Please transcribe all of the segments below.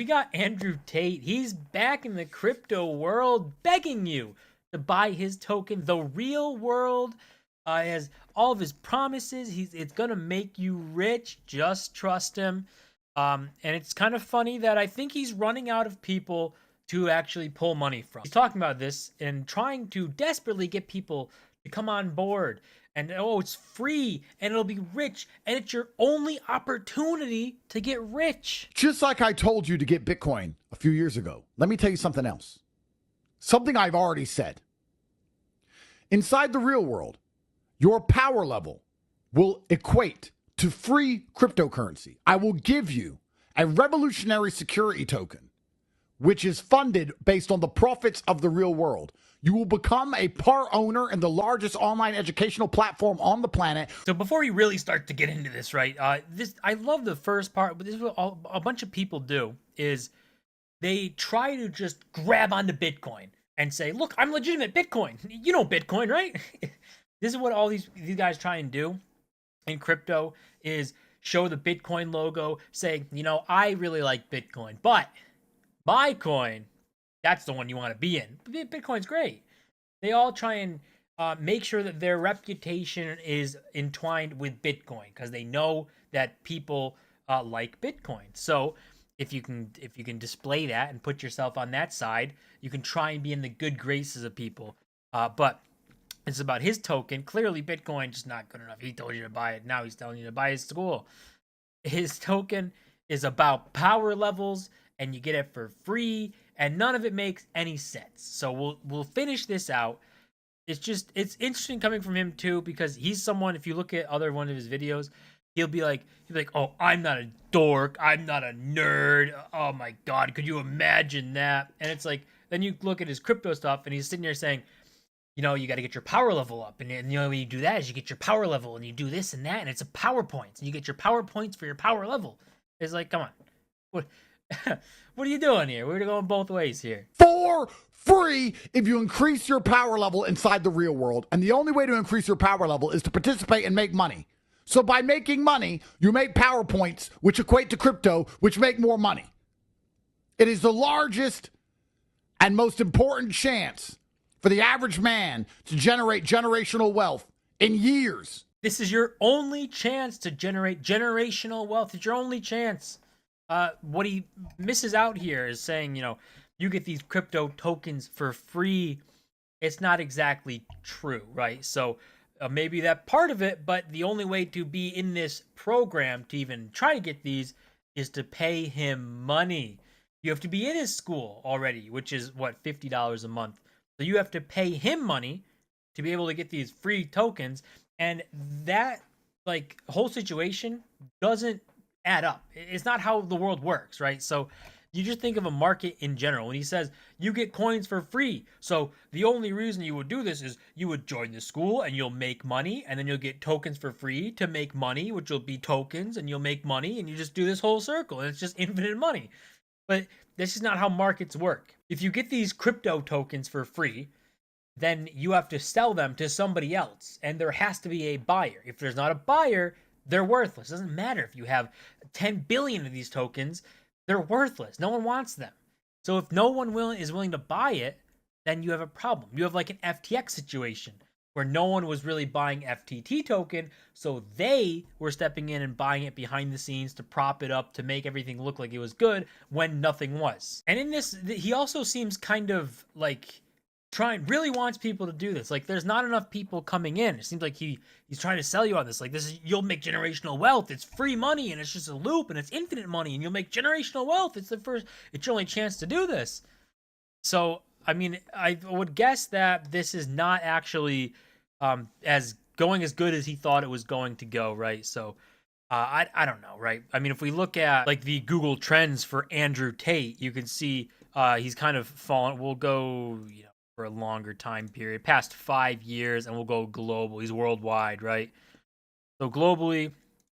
we got Andrew Tate. He's back in the crypto world begging you to buy his token. The real world has all of his promises. It's going to make you rich. Just trust him. And it's kind of funny that I think he's running out of people to actually pull money from. He's talking about this and trying to desperately get people to come on board. And oh, it's free and it'll be rich and it's your only opportunity to get rich. Just like I told you to get Bitcoin a few years ago, let me tell you something else. Something I've already said. Inside the real world, your power level will equate to free cryptocurrency. I will give you a revolutionary security token, which is funded based on the profits of the real world. You will become a part owner in the largest online educational platform on the planet. So before you really start to get into this, right? I love the first part, but this is what a bunch of people do is they try to just grab onto Bitcoin and say, "Look, I'm legitimate Bitcoin. You know Bitcoin, right?" This is what all these guys try and do in crypto is show the Bitcoin logo, say, I really like Bitcoin, but my coin, that's the one you want to be in. Bitcoin's great. They all try and make sure that their reputation is entwined with Bitcoin because they know that people like Bitcoin. So if you can display that and put yourself on that side, you can try and be in the good graces of people. But it's about his token. Clearly, Bitcoin just not good enough. He told you to buy it. Now he's telling you to buy his school. His token is about power levels, and you get it for free, and none of it makes any sense. So we'll finish this out. It's interesting coming from him too, because he's someone, if you look at other one of his videos, he'll be like, "Oh, I'm not a dork. I'm not a nerd. Oh my God, could you imagine that?" And it's like, then you look at his crypto stuff, and he's sitting there saying, you got to get your power level up. And the only way you do that is you get your power level, and you do this and that, and it's a power points, and you get your power points for your power level. It's like, come on. What? What are you doing here? We're going both ways here. For free if you increase your power level inside the real world. And the only way to increase your power level is to participate and make money. So by making money, you make power points, which equate to crypto, which make more money. It is the largest and most important chance for the average man to generate generational wealth in years. This is your only chance to generate generational wealth. It's your only chance. What he misses out here is saying, you get these crypto tokens for free. It's not exactly true, right? So maybe that part of it, but the only way to be in this program to even try to get these is to pay him money. You have to be in his school already, which is what, $50 a month. So you have to pay him money to be able to get these free tokens. And that whole situation doesn't add up. It's not how the world works, right? So you just think of a market in general. When he says you get coins for free, so the only reason you would do this is you would join the school and you'll make money, and then you'll get tokens for free to make money, which will be tokens, and you'll make money, and you just do this whole circle, and it's just infinite money. But this is not how markets work. If you get these crypto tokens for free, then you have to sell them to somebody else, and there has to be a buyer. If there's not a buyer, they're worthless. It doesn't matter if you have 10 billion of these tokens, they're worthless. No one wants them. So if no one is willing to buy it, then you have a problem. You have like an FTX situation where no one was really buying FTT token, so they were stepping in and buying it behind the scenes to prop it up, to make everything look like it was good when nothing was. And in this, he also seems kind of like really wants people to do this. Like, there's not enough people coming in. It seems like he's trying to sell you on this. Like, you'll make generational wealth. It's free money, and it's just a loop, and it's infinite money, and you'll make generational wealth. It's your only chance to do this. So, I mean, I would guess that this is not actually as good as he thought it was going to go, right? So, I don't know, right? I mean, if we look at like the Google Trends for Andrew Tate, you can see he's kind of fallen. We'll go, for a longer time period, past 5 years, and we'll go global. He's worldwide, right? So globally,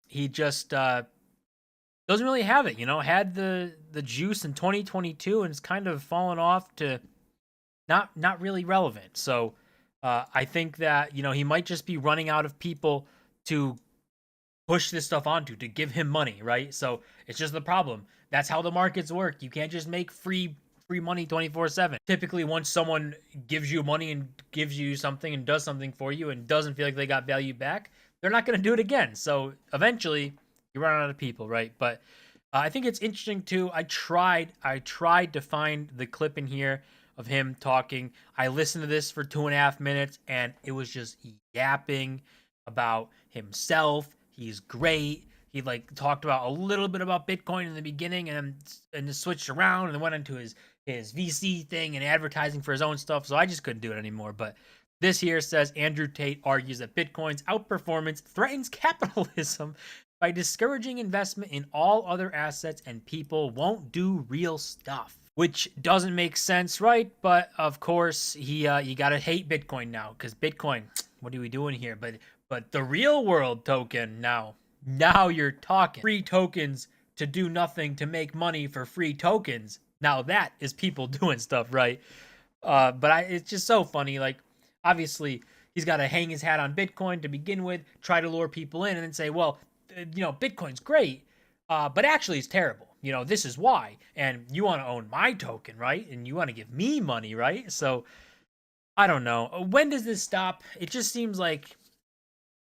he just doesn't really have it. Had the juice in 2022, and it's kind of fallen off to not really relevant. So I think that he might just be running out of people to push this stuff onto, to give him money, right? So it's just the problem That's how the markets work. You can't just make free money 24/7. Typically, once someone gives you money and gives you something and does something for you and doesn't feel like they got value back, they're not going to do it again. So eventually, you run out of people, right? But I think it's interesting too. I tried to find the clip in here of him talking. I listened to this for 2.5 minutes, and it was just yapping about himself. He's great. He like talked about a little bit about Bitcoin in the beginning, and just switched around and then went into his VC thing and advertising for his own stuff. So I just couldn't do it anymore. But this here says Andrew Tate argues that Bitcoin's outperformance threatens capitalism by discouraging investment in all other assets, and people won't do real stuff. Which doesn't make sense, right? But of course, you gotta hate Bitcoin now, because Bitcoin, what are we doing here? But the real world token now you're talking. Free tokens to do nothing to make money for free tokens. Now that is people doing stuff, right? But it's just so funny. Like, obviously, he's got to hang his hat on Bitcoin to begin with, try to lure people in, and then say, well, Bitcoin's great, but actually it's terrible. This is why. And you want to own my token, right? And you want to give me money, right? So, I don't know. When does this stop? It just seems like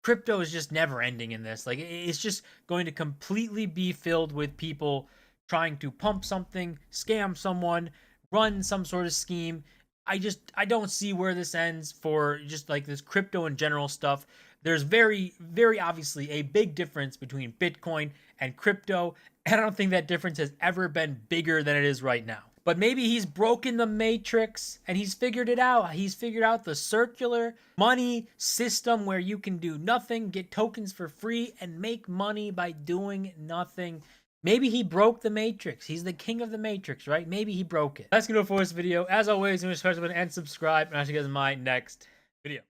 crypto is just never ending in this. Like, it's just going to completely be filled with people trying to pump something, scam someone, run some sort of scheme. I don't see where this ends for just like this crypto in general stuff. There's very, very obviously a big difference between Bitcoin and crypto, and I don't think that difference has ever been bigger than it is right now. But maybe he's broken the matrix and he's figured it out. He's figured out the circular money system where you can do nothing, get tokens for free, and make money by doing nothing. Maybe he broke the matrix. He's the king of the matrix, right? Maybe he broke it. That's going to do it for this video. As always, remember to and subscribe, and I'll see you guys in my next video.